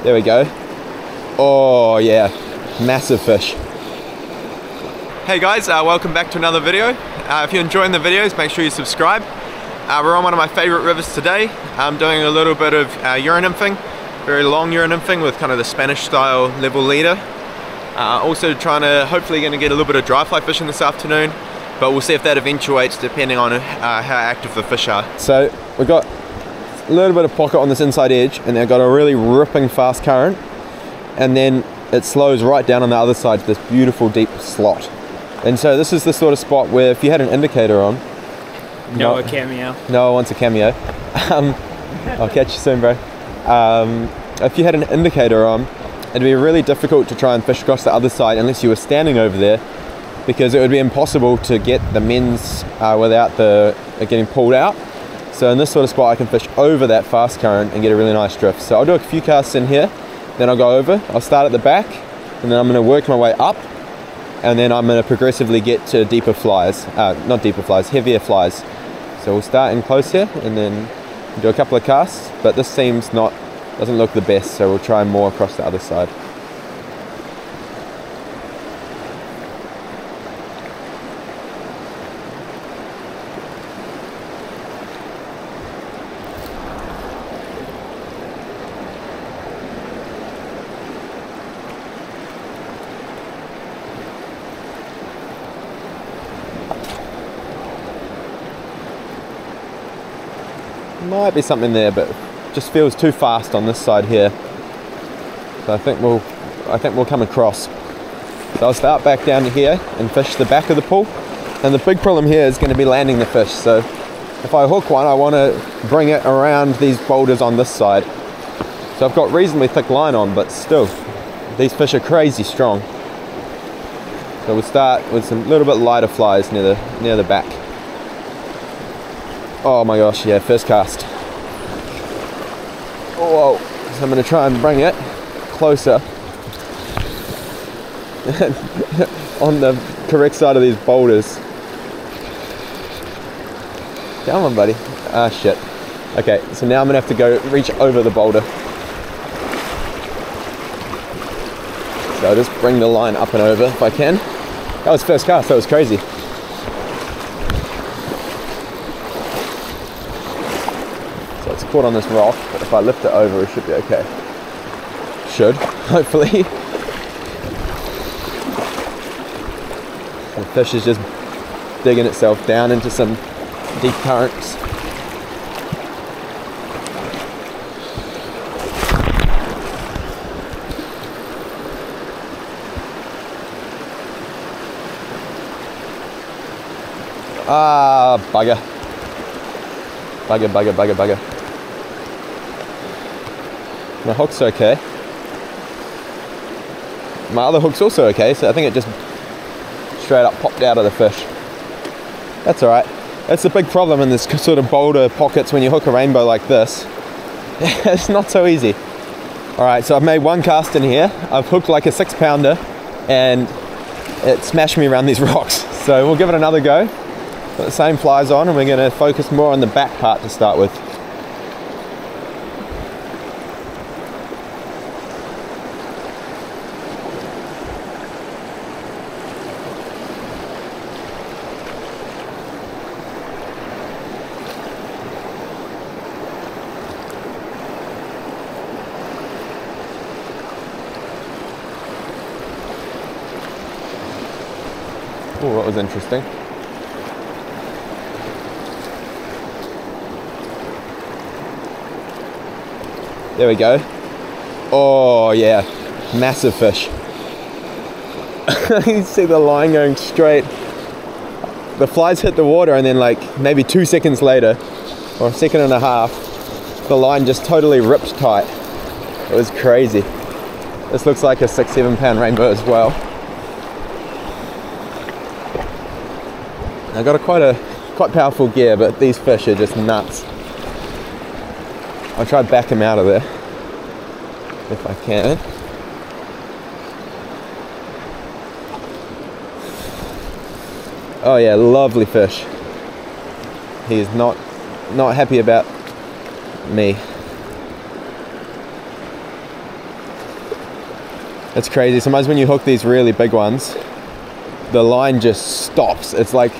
There we go. Oh yeah, massive fish. Hey guys, welcome back to another video. If you're enjoying the videos, make sure you subscribe. We're on one of my favorite rivers today. I'm doing a little bit of Euronymphing, very long Euronymphing with kind of the Spanish style level leader. Also hopefully going to get a little bit of dry fly fishing this afternoon, but we'll see if that eventuates depending on how active the fish are. So we've got a little bit of pocket on this inside edge, and they've got a really ripping fast current, and then it slows right down on the other side to this beautiful deep slot. And so this is the sort of spot where if you had an indicator on, a cameo. Noah wants a cameo. I'll catch you soon, bro. If you had an indicator on, it'd be really difficult to try and fish across the other side unless you were standing over there, because it would be impossible to get the men's without getting pulled out. So in this sort of spot I can fish over that fast current and get a really nice drift. So I'll do a few casts in here, then I'll go over, I'll start at the back, and then I'm going to work my way up, and then I'm going to progressively get to deeper flies, not deeper flies, heavier flies. So we'll start in close here and then do a couple of casts, but this doesn't look the best, so we'll try more across the other side. Might be something there, but just feels too fast on this side here. So I think we'll come across. So I'll start back down to here and fish the back of the pool. And the big problem here is going to be landing the fish. So if I hook one, I want to bring it around these boulders on this side. So I've got reasonably thick line on, but still, these fish are crazy strong. So we'll start with some little bit lighter flies near the back. Oh my gosh, yeah, first cast. Whoa, so I'm going to try and bring it closer on the correct side of these boulders. Come on, buddy. Ah, shit. Okay, so now I'm going to have to go reach over the boulder. So I'll just bring the line up and over if I can. That was first cast, that was crazy. Caught on this rock, but if I lift it over it should be okay. Should, hopefully. The fish is just digging itself down into some deep currents. Ah, bugger. Bugger. My hook's okay. My other hook's also okay, so I think it just straight up popped out of the fish. That's alright. That's the big problem in this sort of boulder pockets when you hook a rainbow like this. It's not so easy. Alright, so I've made one cast in here. I've hooked like a 6-pounder and it smashed me around these rocks. So we'll give it another go. Put the same flies on and we're going to focus more on the back part to start with. Oh, that was interesting. There we go. Oh yeah, massive fish. You see the line going straight. The flies hit the water and then like maybe 2 seconds later, or a second and a half, the line just totally ripped tight. It was crazy. This looks like a 6-7 pound rainbow as well. I got quite powerful gear, but these fish are just nuts. I'll try to back him out of there if I can. Oh yeah, lovely fish. He's not happy about me. It's crazy. Sometimes when you hook these really big ones, the line just stops. It's like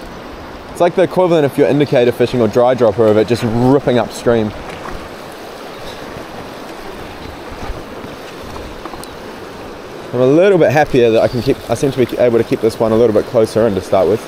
the equivalent if you're indicator fishing or dry dropper of it just ripping upstream. I'm a little bit happier that I seem to be able to keep this one a little bit closer in to start with.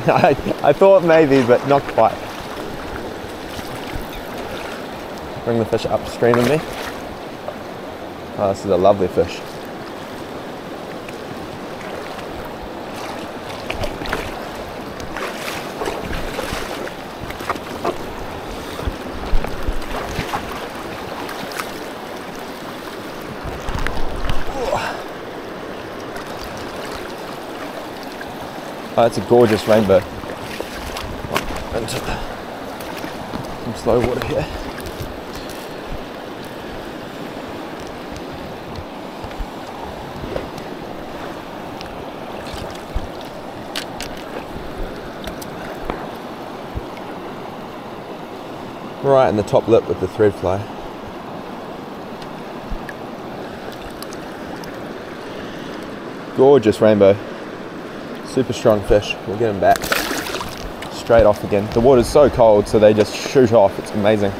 I thought maybe, but not quite. Bring the fish upstream of me. Oh, this is a lovely fish. Oh, that's a gorgeous rainbow. Into some slow water here. Right in the top lip with the thread fly. Gorgeous rainbow. Super strong fish. We'll get him back. Straight off again. The water's so cold, so they just shoot off. It's amazing.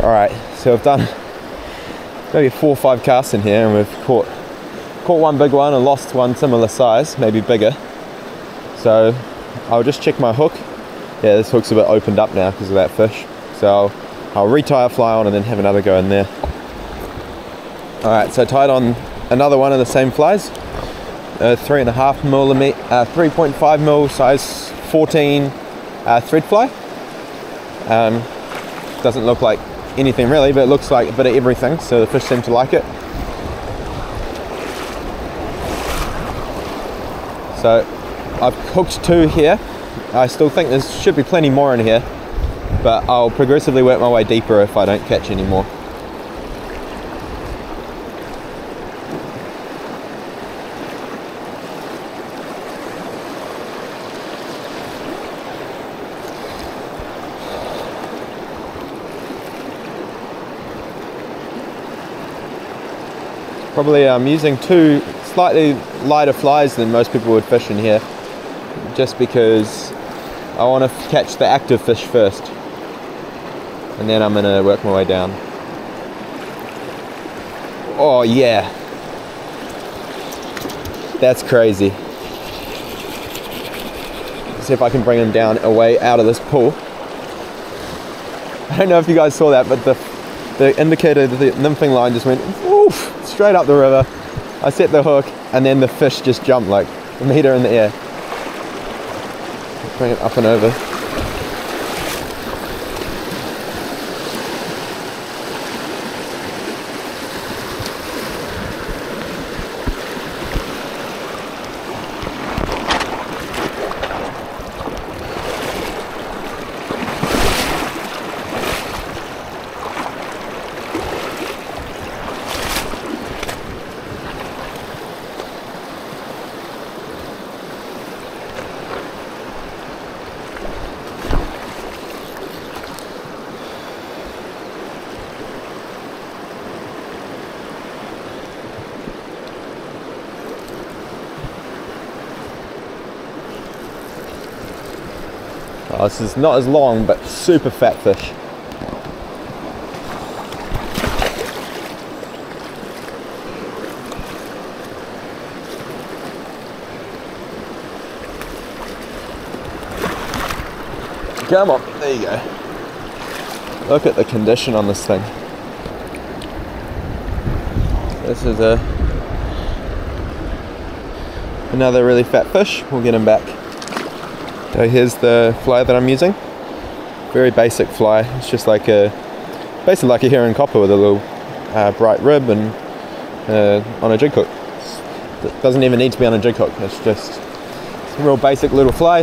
Alright, so I've done maybe 4 or 5 casts in here, and we've caught one big one and lost one similar size, maybe bigger. So I'll just check my hook. Yeah, this hook's a bit opened up now because of that fish. So I'll retie a fly on and then have another go in there. Alright, so I tied on another one of the same flies. 3.5 millimeter, 3.5 mil size 14 thread fly. Doesn't look like anything really, but it looks like a bit of everything, so the fish seem to like it. So I've hooked 2 here. I still think there should be plenty more in here, but I'll progressively work my way deeper if I don't catch any more. Probably I'm using 2 slightly lighter flies than most people would fish in here, just because I want to catch the active fish first, and then I'm going to work my way down. Oh yeah, that's crazy. Let's see if I can bring him down away out of this pool. I don't know if you guys saw that, but the indicator, the nymphing line just went oof, straight up the river. I set the hook and then the fish just jumped like a meter in the air. Bring it up and over. Oh, this is not as long, but super fat fish. Come on, there you go. Look at the condition on this thing. This is another really fat fish. We'll get him back. So here's the fly that I'm using. Very basic fly. It's just like basically like a heron copper with a little bright rib and on a jig hook. It doesn't even need to be on a jig hook. It's just a real basic little fly.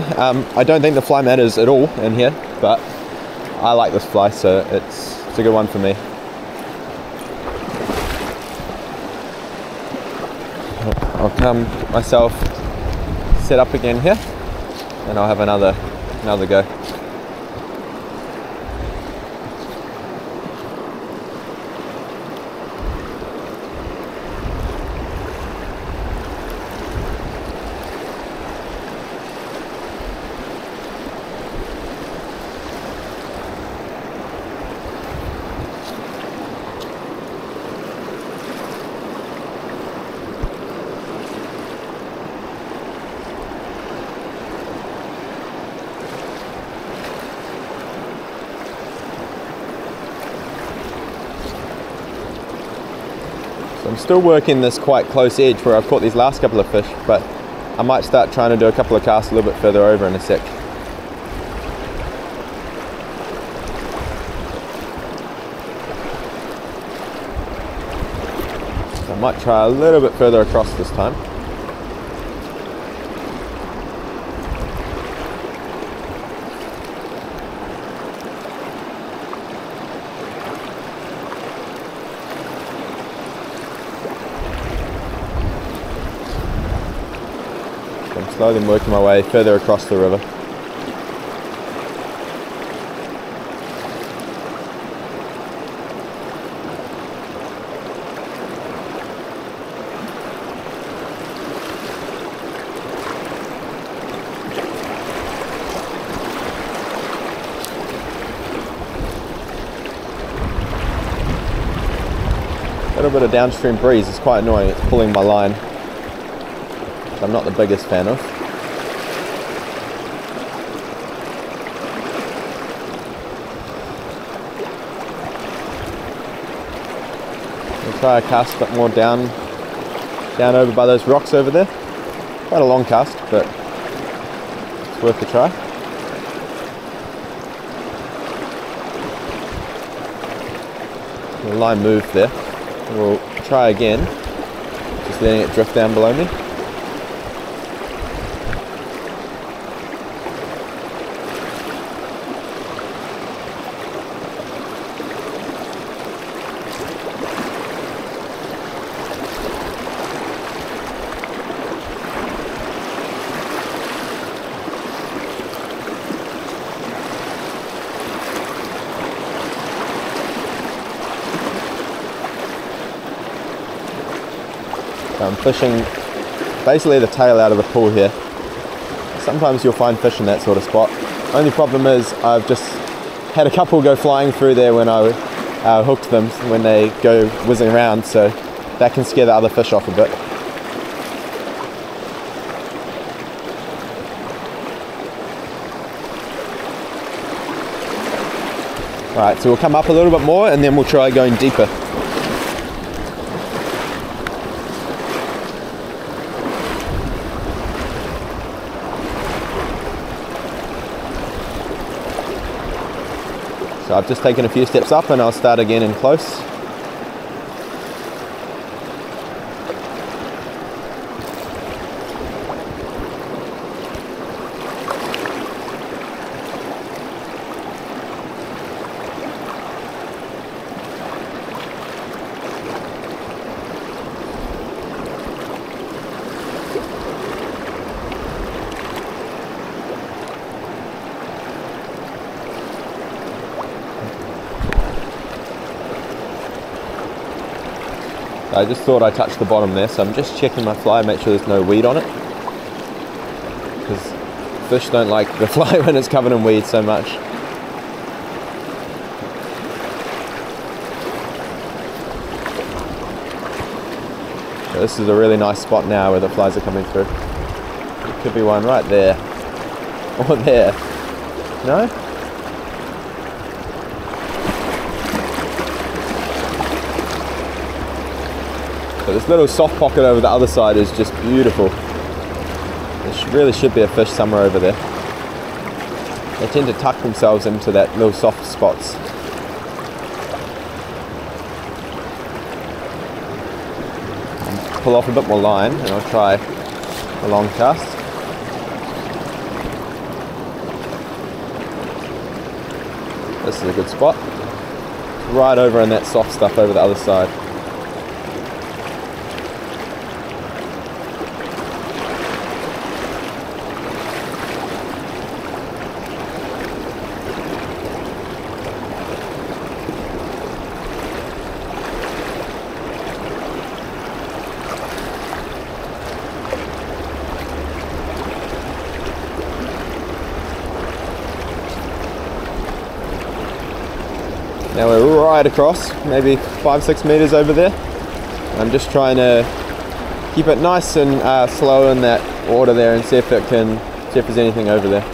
I don't think the fly matters at all in here, but I like this fly, so it's It's a good one for me. I'll come myself set up again here, and I'll have another go. I'm still working this quite close edge where I've caught these last couple of fish, but I might start trying to do a couple of casts a little bit further over in a sec. So I might try a little bit further across this time. Slowly working my way further across the river. A little bit of downstream breeze is quite annoying, it's pulling my line, which I'm not the biggest fan of. I'll try a cast a bit more down over by those rocks over there. Quite a long cast, but it's worth a try. The line moved there. We'll try again, just letting it drift down below me. I'm fishing basically the tail out of the pool here. Sometimes you'll find fish in that sort of spot. Only problem is I've just had a couple go flying through there when I hooked them when they go whizzing around, so that can scare the other fish off a bit. Alright, so we'll come up a little bit more and then we'll try going deeper. So I've just taken a few steps up and I'll start again in close. I just thought I touched the bottom there, so I'm just checking my fly, make sure there's no weed on it. Because fish don't like the fly when it's covered in weed so much. So this is a really nice spot now where the flies are coming through. There could be one right there. Or there. No? So this little soft pocket over the other side is just beautiful. There really should be a fish somewhere over there. They tend to tuck themselves into that little soft spots. Pull off a bit more line and I'll try a long cast. This is a good spot. A right over in that soft stuff over the other side. Now we're right across, maybe 5-6 meters over there. I'm just trying to keep it nice and slow in that water there and see if there's anything over there.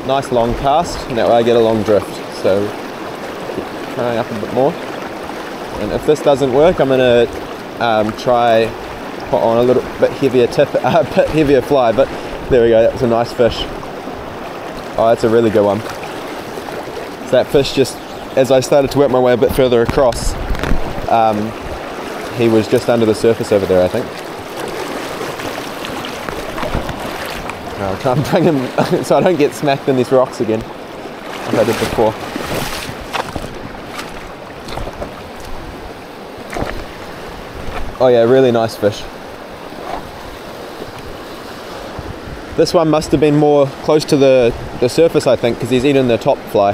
Nice long cast, and that way I get a long drift. So keep trying up a bit more. And if this doesn't work, I'm gonna try put on a little bit heavier bit heavier fly. But there we go. That was a nice fish. Oh, that's a really good one. So that fish, just as I started to work my way a bit further across, he was just under the surface over there, I think. I'll try and bring him so I don't get smacked in these rocks again, like I did before. Oh yeah, really nice fish. This one must have been more close to the surface, I think, because he's eating the top fly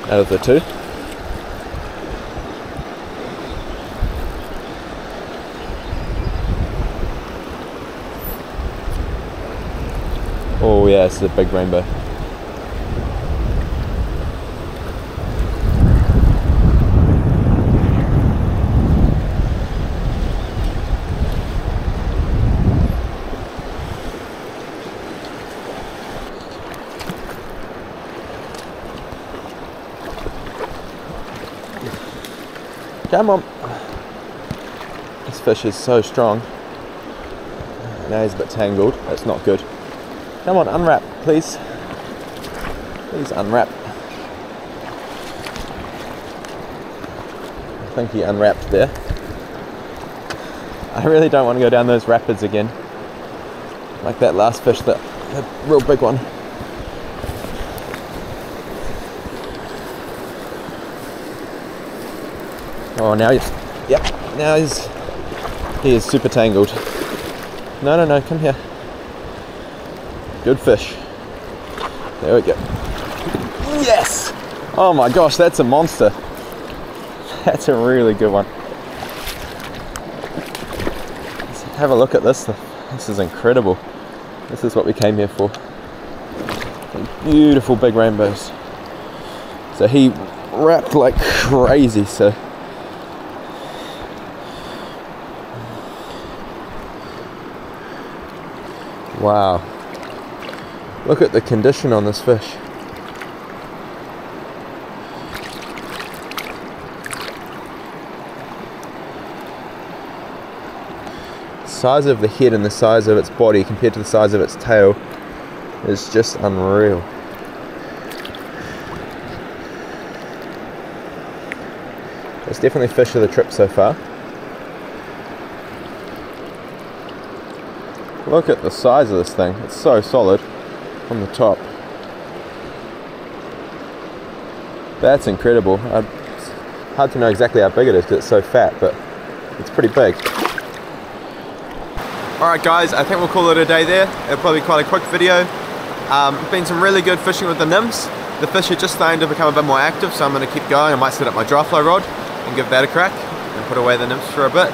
out of the two. Oh yeah, this is a big rainbow. Come on. This fish is so strong. Now he's a bit tangled. That's not good. Come on, unwrap, please. Please unwrap. I think he unwrapped there. I really don't want to go down those rapids again. Like that last fish, that real big one. Oh, now he's, yep, now he is super tangled. No, come here. Good fish. There we go. Yes! Oh my gosh, that's a monster. That's a really good one. Let's have a look at this. This is incredible. This is what we came here for. Beautiful big rainbows. So he wrapped like crazy, so. Wow. Look at the condition on this fish. Size of the head and the size of its body compared to the size of its tail is just unreal. It's definitely fish of the trip so far. Look at the size of this thing. It's so solid on the top. That's incredible. It's hard to know exactly how big it is because it's so fat, but it's pretty big. Alright guys, I think we'll call it a day there. It'll probably be quite a quick video. Been some really good fishing with the nymphs. The fish are just starting to become a bit more active, so I'm going to keep going. I might set up my dry fly rod and give that a crack and put away the nymphs for a bit.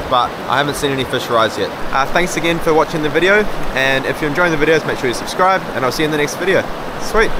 But I haven't seen any fish rise yet. Thanks again for watching the video, and if you're enjoying the videos, make sure you subscribe, and I'll see you in the next video. Sweet!